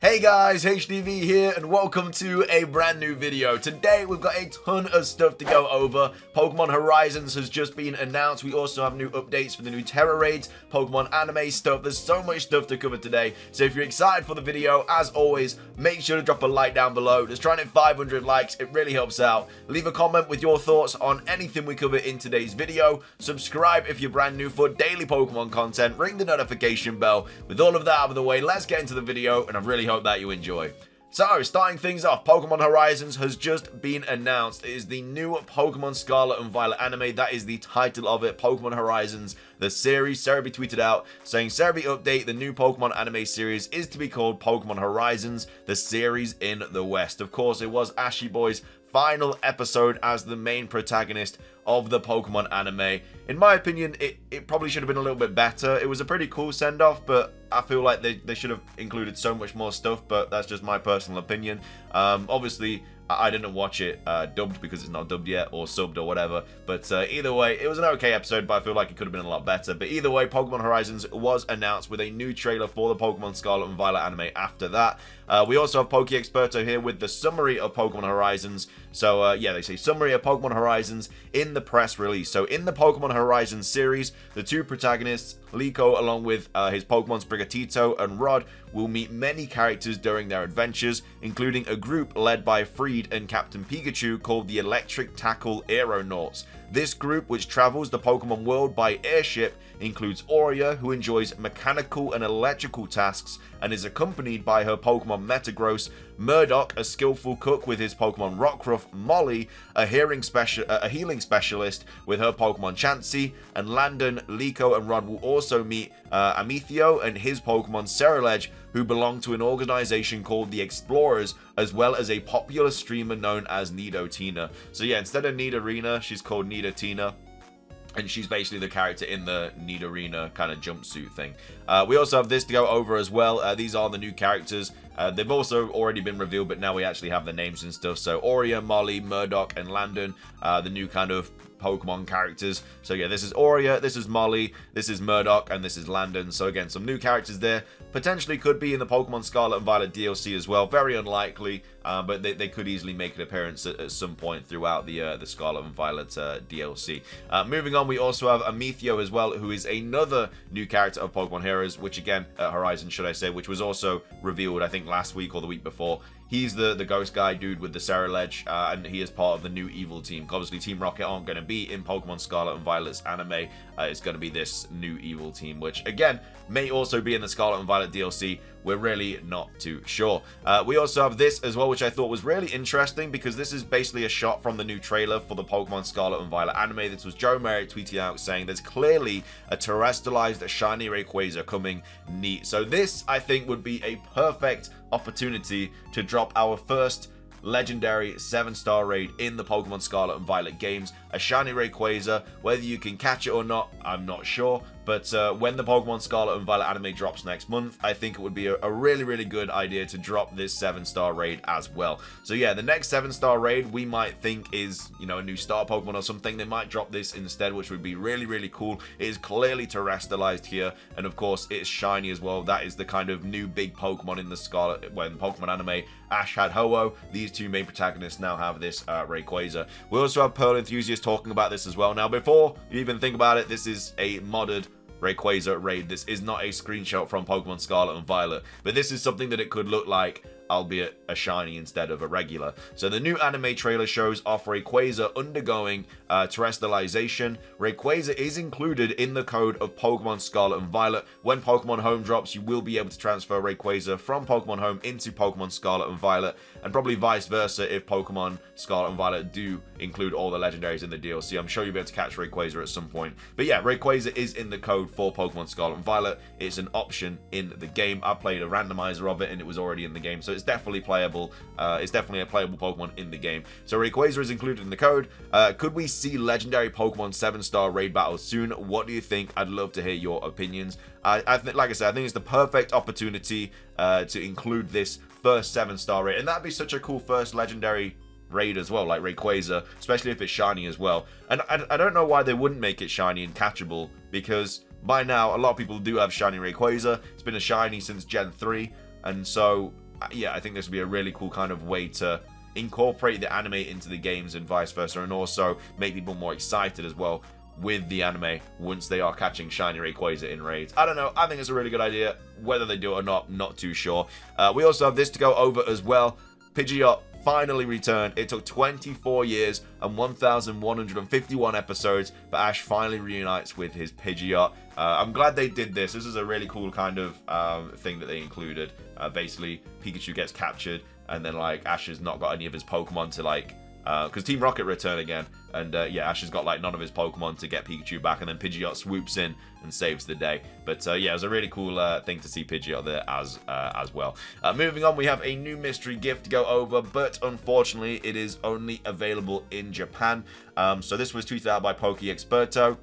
Hey guys, HDvee here and welcome to a brand new video. Today we've got a ton of stuff to go over. Pokemon Horizons has just been announced. We also have new updates for the new Terra raids, Pokemon anime stuff. There's so much stuff to cover today. So if you're excited for the video, as always, make sure to drop a like down below. Just trying to hit 500 likes, it really helps out. Leave a comment with your thoughts on anything we cover in today's video. Subscribe if you're brand new for daily Pokemon content. Ring the notification bell. With all of that out of the way, let's get into the video and I really hope that you enjoy. So, starting things off, Pokemon Horizons has just been announced. It is the new Pokemon Scarlet and Violet anime. That is the title of it, Pokemon Horizons, the series. Cerebi tweeted out saying, Cerebi update, the new Pokemon anime series is to be called Pokemon Horizons, the series in the West. Of course, it was Ashy Boy's final episode as the main protagonist of the Pokemon anime. In my opinion, it probably should have been a little bit better. It was a pretty cool send-off, but I feel like they should have included so much more stuff, but that's just my personal opinion. Obviously, I didn't watch it dubbed because it's not dubbed yet, or subbed or whatever, but either way, it was an okay episode, but I feel like it could have been a lot better. But either way, Pokemon Horizons was announced with a new trailer for the Pokemon Scarlet and Violet anime after that. We also have PokeExperto here with the summary of Pokemon Horizons. So yeah, they say summary of Pokemon Horizons in the press release. So in the Pokemon Horizons series, the two protagonists, Liko along with his Pokemon Sprigatito and Rod, will meet many characters during their adventures, including a group led by Freed and Captain Pikachu called the Electric Tackle Aeronauts. This group, which travels the Pokemon world by airship, includes Aurea, who enjoys mechanical and electrical tasks and is accompanied by her Pokemon Metagross, Murdoch, a skillful cook with his Pokemon Rockruff, Molly, a healing specialist with her Pokemon Chansey, and Landon, Liko, and Rod will also meet Amethio and his Pokemon Ceruledge, who belong to an organization called the Explorers, as well as a popular streamer known as Nidotina. So yeah, instead of Nidorina, she's called Nidotina. And she's basically the character in the Nidorina kind of jumpsuit thing. We also have this to go over as well. These are the new characters. They've also already been revealed, but now we actually have the names and stuff. So Aurea, Molly, Murdoch, and Landon, the new kind of Pokemon characters. So yeah, this is Aurea, this is Molly, this is Murdoch, and this is Landon. So again, some new characters there. Potentially could be in the Pokemon Scarlet and Violet DLC as well. Very unlikely, but they could easily make an appearance at some point throughout the Scarlet and Violet DLC. Moving on, we also have Amethio as well, who is another new character of Pokemon Heroes, which again, Horizon should I say, which was also revealed I think last week or the week before. He's the ghost guy dude with the Ceruledge, and he is part of the new evil team. Obviously, Team Rocket aren't going to be in Pokemon Scarlet and Violet's anime. It's going to be this new evil team, which, again, may also be in the Scarlet and Violet DLC. We're really not too sure. We also have this as well, which I thought was really interesting, because this is basically a shot from the new trailer for the Pokemon Scarlet and Violet anime. This was Joe Merritt tweeting out saying there's clearly a terrestrialized shiny Rayquaza coming. Neat. So this, I think, would be a perfect opportunity to drop our first legendary 7-star raid in the Pokemon Scarlet and Violet games. A shiny Rayquaza, whether you can catch it or not, I'm not sure. But when the Pokemon Scarlet and Violet anime drops next month, I think it would be a really, really good idea to drop this 7-star raid as well. So yeah, the next 7-star raid we might think is, you know, a new star Pokemon or something. They might drop this instead, which would be really, really cool. It is clearly terrestrialized here, and of course, it's shiny as well. That is the kind of new big Pokemon in the Scarlet, when Pokemon anime, Ash had Ho-Oh. These two main protagonists now have this Rayquaza. We also have Pearl Enthusiast talking about this as well. Now, before you even think about it, this is a modded Rayquaza raid. This is not a screenshot from Pokemon Scarlet and Violet, but this is something that it could look like, albeit a shiny instead of a regular. So the new anime trailer shows off Rayquaza undergoing terrestrialization. Rayquaza is included in the code of Pokemon Scarlet and Violet. When Pokemon Home drops, you will be able to transfer Rayquaza from Pokemon Home into Pokemon Scarlet and Violet, and probably vice versa if Pokemon Scarlet and Violet do include all the legendaries in the DLC. I'm sure you'll be able to catch Rayquaza at some point. But yeah, Rayquaza is in the code for Pokemon Scarlet and Violet. It's an option in the game. I played a randomizer of it and it was already in the game, so it's definitely playable. It's definitely a playable Pokemon in the game. So Rayquaza is included in the code. Could we see legendary Pokemon 7-star raid battles soon? What do you think? I'd love to hear your opinions. I think, like I said, I think it's the perfect opportunity to include this first 7-star raid, and that'd be such a cool first legendary raid as well, like Rayquaza, especially if it's shiny as well. And I don't know why they wouldn't make it shiny and catchable, because by now a lot of people do have shiny Rayquaza. It's been a shiny since Gen 3, and so yeah, I think this would be a really cool kind of way to incorporate the anime into the games and vice versa, and also make people more excited as well with the anime once they are catching shiny Rayquaza in raids. I don't know, I think it's a really good idea. Whether they do it or not too sure. We also have this to go over as well. Pidgeot finally returned. It took 24 years and 1,151 episodes, but Ash finally reunites with his Pidgeot. I'm glad they did this. This is a really cool kind of thing that they included. Basically, Pikachu gets captured, and then like Ash has not got any of his Pokemon to like, because Team Rocket return again, and yeah, Ash has got like none of his Pokemon to get Pikachu back, and then Pidgeot swoops in and saves the day. But yeah, it was a really cool thing to see Pidgeot there as well. Moving on, we have a new mystery gift to go over, but unfortunately, it is only available in Japan. So this was tweeted out by PokeExperto,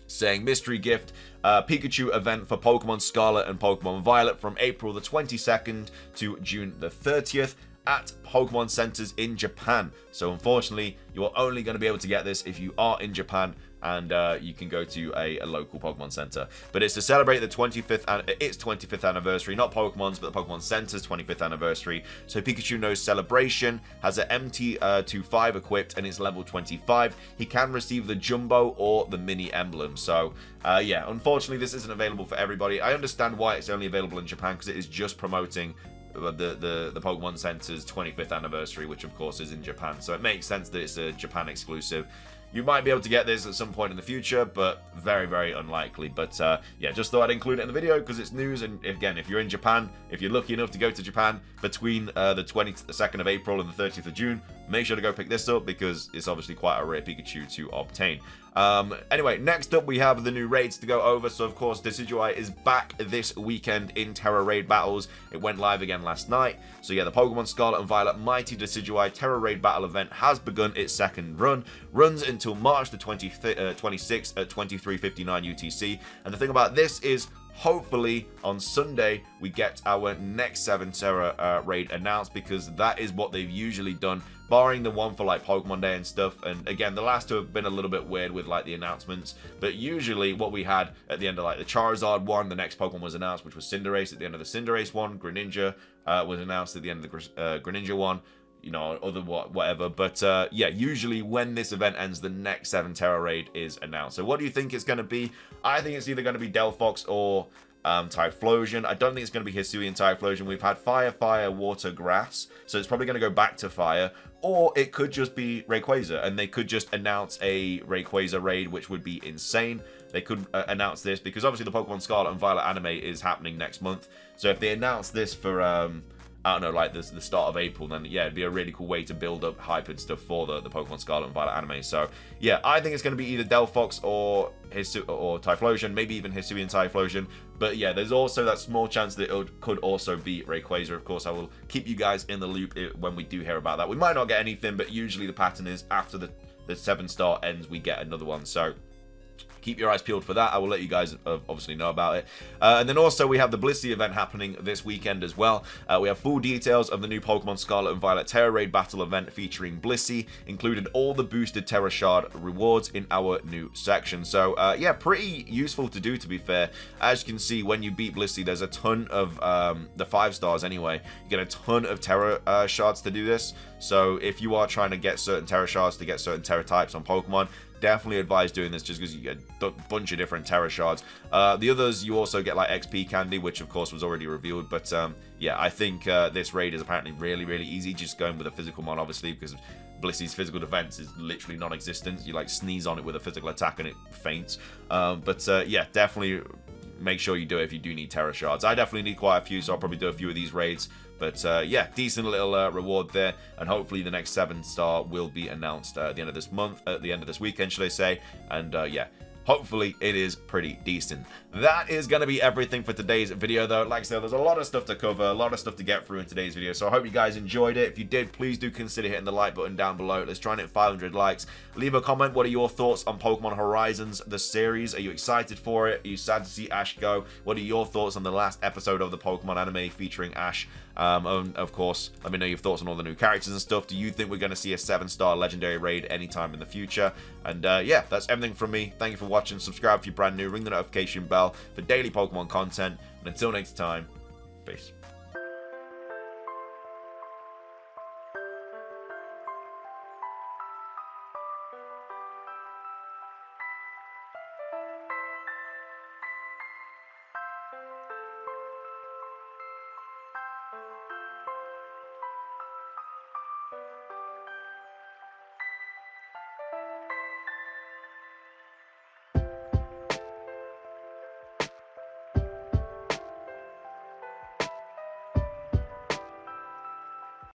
saying mystery gift, Pikachu event for Pokemon Scarlet and Pokemon Violet from April the 22nd to June the 30th at Pokemon centers in Japan. So unfortunately, you're only going to be able to get this if you are in Japan, and you can go to a local Pokemon Center. But it's to celebrate the 25th anniversary, not Pokemon's, but the Pokemon Center's 25th anniversary. So Pikachu knows Celebration has an MT25 equipped and is level 25. He can receive the Jumbo or the Mini Emblem. So yeah, unfortunately, this isn't available for everybody. I understand why it's only available in Japan, because it is just promoting the Pokemon Center's 25th anniversary, which of course is in Japan. So it makes sense that it's a Japan exclusive. You might be able to get this at some point in the future, but very, very unlikely. But yeah, just thought I'd include it in the video because it's news. And again, if you're in Japan, if you're lucky enough to go to Japan between the 22nd of April and the 30th of June, make sure to go pick this up because it's obviously quite a rare Pikachu to obtain. Anyway, next up we have the new raids to go over. So of course, Decidueye is back this weekend in Terra Raid battles. It went live again last night. So yeah, the Pokemon Scarlet and Violet Mighty Decidueye Terra Raid battle event has begun its second run. Runs until March the 26th at 23:59 UTC. And the thing about this is, hopefully on Sunday we get our next 7 Terra raid announced, because that is what they've usually done, barring the one for like Pokemon Day and stuff. And again, the last two have been a little bit weird with like the announcements, but usually what we had at the end of like the Charizard one, the next Pokemon was announced, which was Cinderace. At the end of the Cinderace one, Greninja was announced at the end of the Greninja one, you know, other whatever. But yeah, usually when this event ends, the next 7 Terra raid is announced. So what do you think it's going to be? I think it's either going to be Delphox or Typhlosion. I don't think it's going to be Hisuian Typhlosion. We've had Fire, Water, Grass, so it's probably going to go back to Fire. Or it could just be Rayquaza, and they could just announce a Rayquaza raid, which would be insane. They could announce this, because obviously the Pokemon Scarlet and Violet anime is happening next month. So if they announce this for I don't know, like the start of April, then yeah, it'd be a really cool way to build up hype and stuff for the Pokemon Scarlet and Violet anime. So yeah, I think it's going to be either Delphox or Typhlosion, maybe even Hisuian Typhlosion. But yeah, there's also that small chance that it could also be Rayquaza. Of course, I will keep you guys in the loop when we do hear about that. We might not get anything, but usually the pattern is after the 7-star ends, we get another one. So keep your eyes peeled for that. I will let you guys obviously know about it. And then also we have the Blissey event happening this weekend as well. We have full details of the new Pokemon Scarlet and Violet Terra Raid battle event featuring Blissey, including all the boosted Terra Shard rewards in our new section. So yeah, pretty useful to do, to be fair. As you can see, when you beat Blissey, there's a ton of the 5-stars anyway. You get a ton of Terra Shards to do this. So if you are trying to get certain Terra Shards to get certain Terra types on Pokemon, definitely advise doing this, just because you get a bunch of different Terra Shards. The others, you also get like XP candy, which of course was already revealed. But yeah, I think this raid is apparently really, really easy, just going with a physical mon, obviously, because Blissey's physical defense is literally non-existent. You like sneeze on it with a physical attack and it faints. But yeah, definitely make sure you do it if you do need Terra Shards. I definitely need quite a few, so I'll probably do a few of these raids. But yeah, decent little reward there. And hopefully the next 7-star will be announced at the end of this month, at the end of this weekend, should I say. And yeah, hopefully it is pretty decent. That is going to be everything for today's video, though. Like I said, there's a lot of stuff to cover, a lot of stuff to get through in today's video. So I hope you guys enjoyed it. If you did, please do consider hitting the like button down below. Let's try and hit 500 likes. Leave a comment. What are your thoughts on Pokemon Horizons, the series? Are you excited for it? Are you sad to see Ash go? What are your thoughts on the last episode of the Pokemon anime featuring Ash? And of course, let me know your thoughts on all the new characters and stuff. Do you think we're going to see a 7-star legendary raid anytime in the future? And yeah, that's everything from me. Thank you for watching. Subscribe if you're brand new. Ring the notification bell for daily Pokemon content. And until next time, peace.